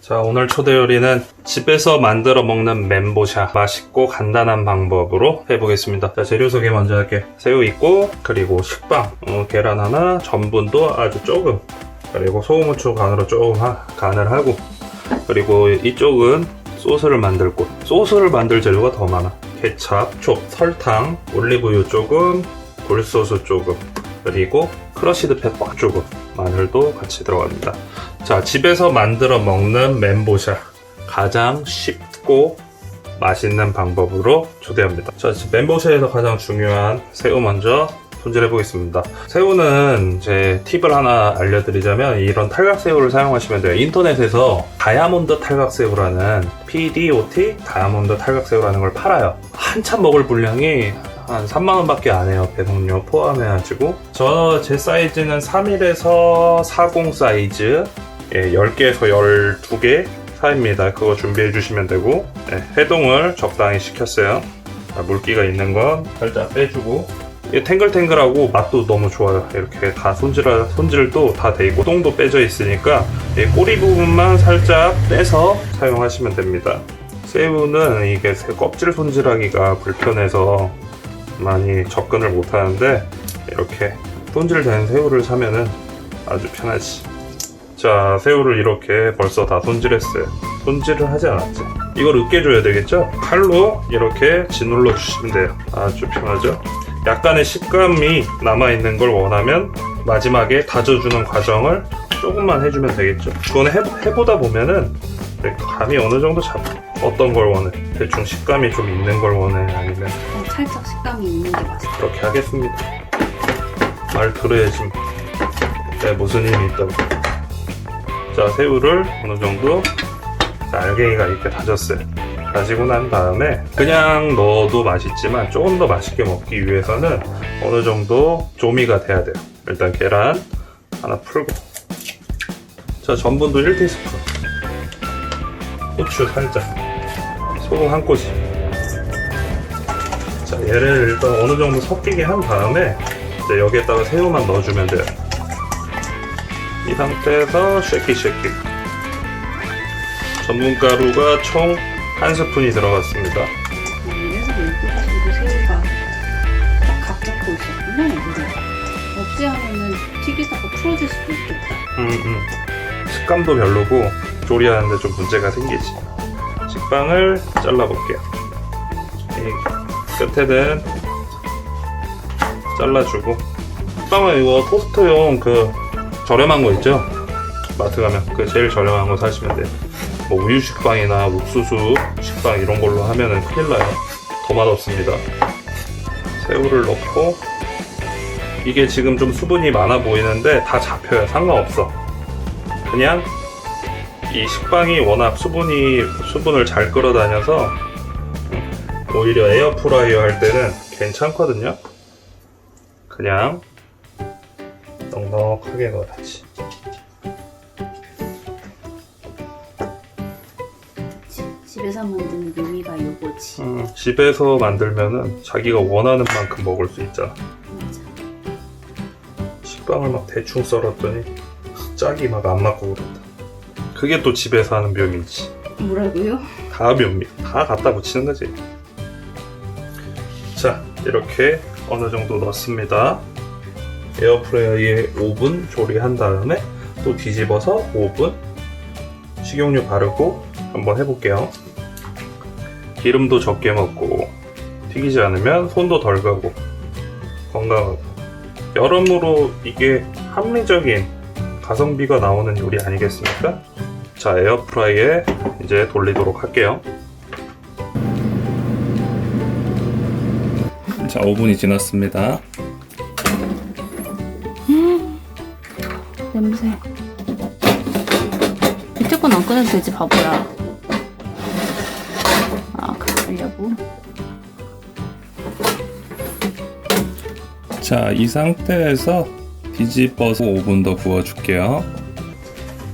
자, 오늘 초대 요리는 집에서 만들어 먹는 멘보샤, 맛있고 간단한 방법으로 해보겠습니다. 자, 재료 소개 먼저 할게요. 새우 있고, 그리고 식빵, 계란 하나, 전분도 아주 조금, 그리고 소금, 후추 간으로 조금 간을 하고, 그리고 이쪽은 소스를 만들 곳. 소스를 만들 재료가 더 많아. 케찹, 촉, 설탕, 올리브유 조금, 굴소스 조금, 그리고 크러쉬드 페퍼 조금, 마늘도 같이 들어갑니다. 자, 집에서 만들어 먹는 멘보샤, 가장 쉽고 맛있는 방법으로 초대합니다. 자, 멘보샤에서 가장 중요한 새우 먼저 손질해 보겠습니다. 새우는 제 팁을 하나 알려드리자면 이런 탈각새우를 사용하시면 돼요. 인터넷에서 다이아몬드 탈각새우라는 PDOT 다이아몬드 탈각새우라는 걸 팔아요. 한참 먹을 분량이 한 3만원 밖에 안 해요. 배송료 포함해가지고. 제 사이즈는 31에서 40 사이즈, 10개에서 12개 사이입니다. 그거 준비해 주시면 되고, 해동을 적당히 시켰어요. 물기가 있는 건 살짝 빼주고, 탱글탱글하고 맛도 너무 좋아요. 이렇게 다 손질도 다 돼 있고 똥도 빼져 있으니까 꼬리 부분만 살짝 빼서 사용하시면 됩니다. 새우는 이게 껍질 손질하기가 불편해서 많이 접근을 못 하는데 이렇게 손질된 새우를 사면은 아주 편하지. 자, 새우를 이렇게 벌써 다 손질했어요. 손질을 하지 않았지. 이걸 으깨줘야 되겠죠? 칼로 이렇게 짓눌러 주시면 돼요. 아주 편하죠? 약간의 식감이 남아있는 걸 원하면 마지막에 다져주는 과정을 조금만 해주면 되겠죠. 그건 해보다 보면은 감이 어느 정도 잡혀. 어떤 걸 원해? 대충 식감이 좀 있는 걸 원해? 아니면 살짝 식감이 있는 게 맛있어. 그렇게 하겠습니다. 말 들어야지. 무슨 힘이 있다고. 자, 새우를 어느 정도 알갱이가 이렇게 다졌어요. 다지고 난 다음에 그냥 넣어도 맛있지만 조금 더 맛있게 먹기 위해서는 어느 정도 조미가 돼야 돼요. 일단 계란 하나 풀고, 자, 전분도 1티스푼, 후추 살짝, 소금 한 꼬집. 자, 얘를 일단 어느 정도 섞이게 한 다음에 이제 여기에다가 새우만 넣어주면 돼요. 이 상태에서 쉐키. 전분가루가 총 1스푼이 들어갔습니다. 이래서 멘보샤도 새우가 딱 각 잡고 있었구나. 근데 없지 않으면 튀기다가 풀어질 수도 있겠다. 식감도 별로고 조리하는데 좀 문제가 생기지. 식빵을 잘라볼게요. 이 끝에는 잘라주고, 식빵은 이거 토스트용 그 저렴한 거 있죠? 마트 가면 그 제일 저렴한 거 사시면 돼요. 뭐 우유 식빵이나 옥수수 식빵 이런 걸로 하면은 큰일 나요. 더 맛없습니다. 새우를 넣고, 이게 지금 좀 수분이 많아 보이는데 다 잡혀요. 상관없어. 그냥 이 식빵이 워낙 수분을 잘 끌어다녀서 오히려 에어프라이어 할 때는 괜찮거든요. 그냥 넉넉하게 넣어야지. 집에서 만드는 묘미가 요거지. 집에서 만들면은 자기가 원하는 만큼 먹을 수 있잖아. 맞아. 식빵을 막 대충 썰었더니 짝이 막 안 맞고 그런다. 그게 또 집에서 하는 묘미지. 뭐라고요? 다 묘미. 다 갖다 붙이는 거지. 자, 이렇게 어느 정도 넣습니다. 에어프라이어에 5분 조리한 다음에 또 뒤집어서 5분 식용유 바르고 한번 해볼게요. 기름도 적게 먹고 튀기지 않으면 손도 덜 가고 건강하고, 여러모로 이게 합리적인 가성비가 나오는 요리 아니겠습니까? 자, 에어프라이어에 이제 돌리도록 할게요. 자, 5분이 지났습니다. 냄새. 밑에 건 안 꺼내도 되지, 바보야. 그러려고. 자, 이 상태에서 뒤집어서 5분 더 구워줄게요.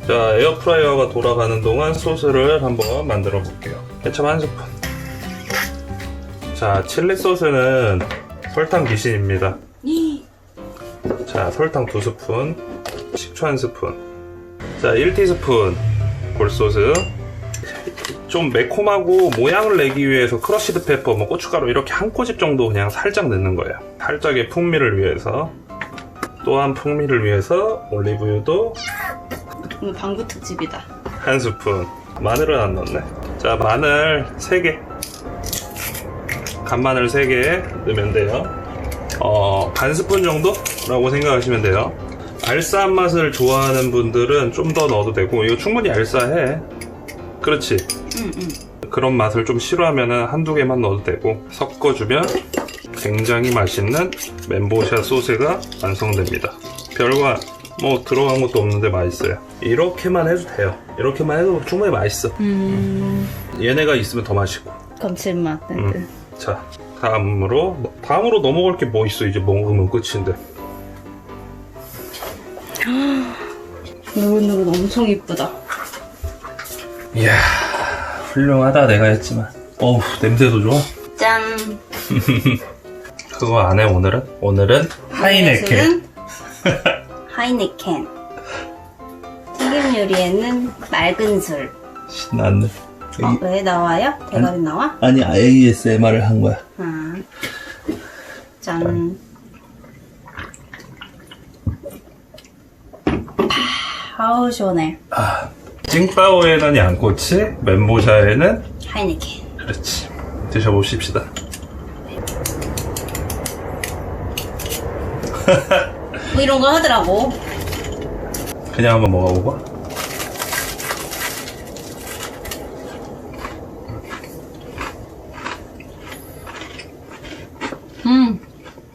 자, 에어프라이어가 돌아가는 동안 소스를 한번 만들어 볼게요. 케첩 1스푼. 자, 칠리 소스는 설탕 귀신입니다. 자, 설탕 2스푼, 식초 1스푼, 자, 1티스푼 굴소스. 좀 매콤하고 모양을 내기 위해서 크러쉬드 페퍼, 뭐 고춧가루 이렇게 한 꼬집 정도 그냥 살짝 넣는 거예요. 살짝의 풍미를 위해서. 또한 풍미를 위해서 올리브유도 오늘 방구 특집이다. 한 스푼. 마늘은 안 넣네. 자, 마늘 3개. 간마늘 3개 넣으면 돼요. 반 스푼 정도라고 생각하시면 돼요. 알싸한 맛을 좋아하는 분들은 좀 더 넣어도 되고, 이거 충분히 알싸해. 그렇지. 그런 맛을 좀 싫어하면 한두 개만 넣어도 되고, 섞어주면 굉장히 맛있는 멘보샤 소스가 완성됩니다. 별거 뭐 들어간 것도 없는데 맛있어요. 이렇게만 해도 돼요. 이렇게만 해도 충분히 맛있어. 얘네가 있으면 더 맛있고. 감칠맛. 자, 다음으로 넘어갈 게 뭐 있어. 이제 먹으면 끝인데. 노릇노릇 엄청 이쁘다. 이야, 훌륭하다 내가 했지만. 어우, 냄새도 좋아. 짠. 그거 안 해, 오늘은? 오늘은 하이네켄. 하이네켄. 튀김 요리에는 맑은 술. 신났네. 왜 나와요? 대가리 나와? 아니, ASMR을 한 거야. 아. 짠. 아우 시원해. 찡따오에는 양꼬치, 멘보샤에는 하이네켄. 그렇지. 드셔보십시다. 뭐 이런 거 하더라고. 그냥 한번 먹어보고.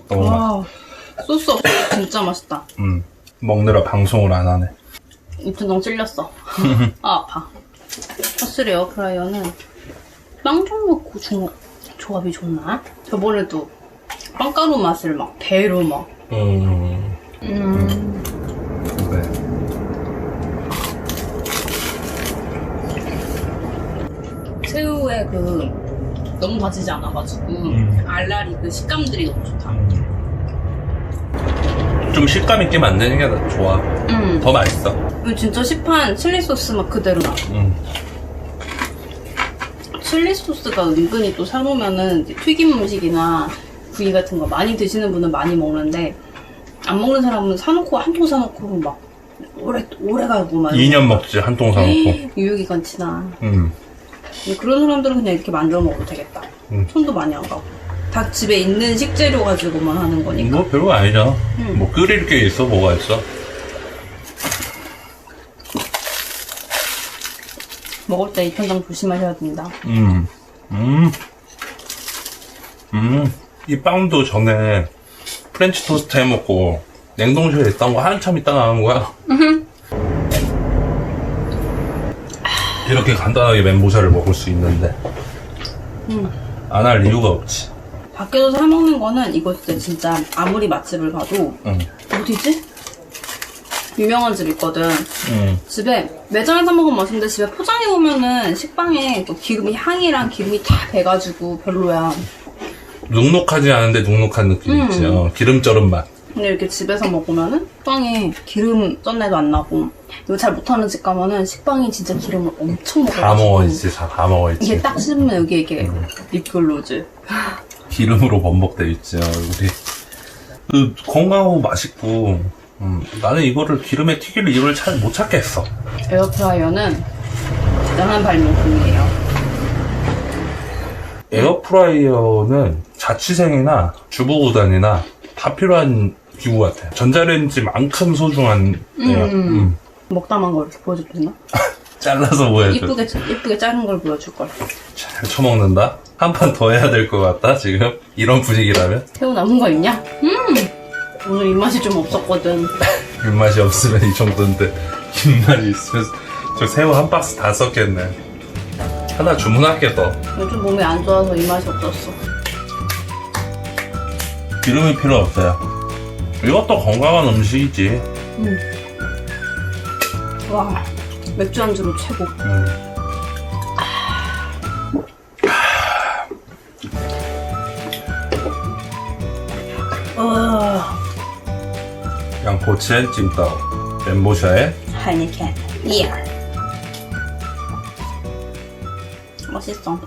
너무 와, 소스 없이 진짜 맛있다. 먹느라 방송을 안 하네. 입도 너무 찔렸어. 아, 아파. 확실히 에어프라이어는 빵 좀 넣고 조합이 좋나? 저번에도 빵가루 맛을 막 배로 막. 네. 새우의 너무 다지지 않아가지고 알알이 그 식감들이 너무 좋다. 좀 식감 있게 만드는 게 더 좋아. 더 맛있어. 이거 진짜 시판 칠리 소스 맛 그대로 나. 칠리 소스가 은근히 또 사놓으면은 이제 튀김 음식이나 구이 같은 거 많이 드시는 분은 많이 먹는데 안 먹는 사람은 사놓고 한 통 사놓고 막 오래 가고 막 2년 먹지, 한 통 사놓고. 유효기간치나. 그런 사람들은 그냥 이렇게 만들어 먹어도 되겠다. 손도 많이 안 가고. 다 집에 있는 식재료 가지고만 하는 거니까. 뭐 별거 아니잖아. 뭐 끓일 게 있어, 뭐가 있어. 먹을 때 입천장 조심하셔야 된다. 이 빵도 전에 프렌치 토스트 해 먹고 냉동실에 있던 거 한참 있다 나온 거야. 이렇게 간단하게 멘보샤를 먹을 수 있는데 안 할 이유가 없지. 밖에서 사 먹는 거는 이거 진짜 아무리 맛집을 가도 어디지? 유명한 집 있거든. 집에 매장에서 먹으면 맛있는데 집에 포장해 오면은 식빵에 또 향이랑 기름이 다 배가지고 별로야. 눅눅하지 않은데 눅눅한 느낌 있지. 기름절은 맛. 근데 이렇게 집에서 먹으면은 식빵에 기름 쩐내도 안 나고, 이거 잘 못하는 집 가면은 식빵이 진짜 기름을 엄청 먹어가지고 다 먹어있지, 다 먹어있지. 이게 딱 씹으면 여기 이게 립글로즈. 기름으로 범벅돼 있지, 얼굴이. 건강하고 맛있고. 나는 이거를 기름에 튀길 이유를 잘 못 찾겠어. 에어프라이어는 대단한 발명품이에요. 에어프라이어는 자취생이나 주부구단이나 다 필요한 기구 같아. 전자레인지만큼 소중한 애야. 먹다만 걸 이렇게 보여줘도 되나? 잘라서 보여줘. 이쁘게 자른 걸 보여줄걸. 잘 처먹는다? 한 판 더 해야 될 것 같다, 지금? 이런 분위기라면? 새우 남은 거 있냐? 오늘 입맛이 좀 없었거든. 입맛이 없으면 이 정도인데 입맛이 있으면 저 새우 한 박스 다 썼겠네. 하나 주문할게 더. 요즘 몸이 안 좋아서 입맛이 없었어. 기름이 필요 없어요. 이것도 건강한 음식이지. 와, 맥주 안주로 최고. 양꼬치엔 찜따오, 멘보샤에 하이네켄. 이야. 맛있어.